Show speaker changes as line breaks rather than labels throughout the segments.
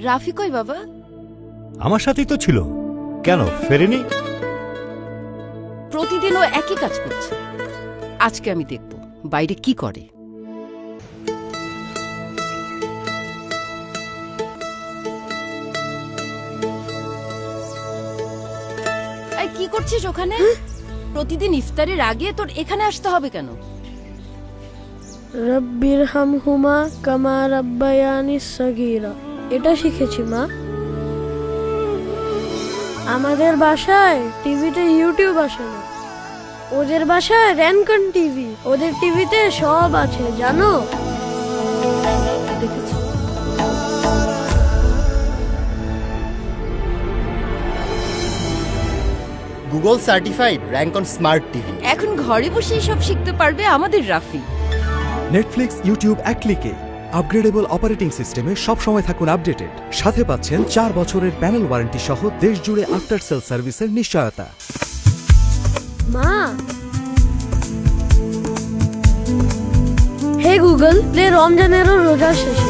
রাফি কই বাবা?
আমার সাথেই তো ছিল। কেন ফেরেনি?
প্রতিদিন ও একই কাজ করছে। আজকে আমি দেখব বাইরে কি করে। এই কি করছিস ওখানে? প্রতিদিন ইফতারের আগে তোর এখানে আসতে হবে কেন?
রব্বিরহামহুমা কামা রাব্বায়ানি সগীরা, এটা শিখেছি মা। আমাদের বাসায় টিভিতে ইউটিউব আসে না, ওদের বাসায় র্যানকন টিভি। ওদের টিভিতে সব আছে জানো।
দেখেছি।
Google certified rank on smart TV.
এখন ঘরে বসেই সব শিখতে পারবে আমাদের রাফি।
নেটফ্লিক্স, ইউটিউব এক ক্লিকে। আপগ্রেডেবল অপারেটিং সিস্টেমে সবসময় থাকুন আপডেটেড। সাথে পাচ্ছেন 4 বছরের প্যানেল ওয়ারেন্টি সহ দেশ জুড়ে আফটার সেল সার্ভিসের নিশ্চয়তা।
মা, হে গুগল প্লে রমজানেরও রোজার শেষে।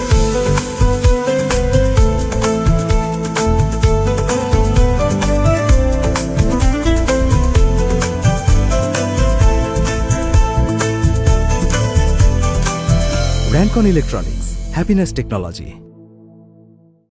Rancon electronics, happiness technology.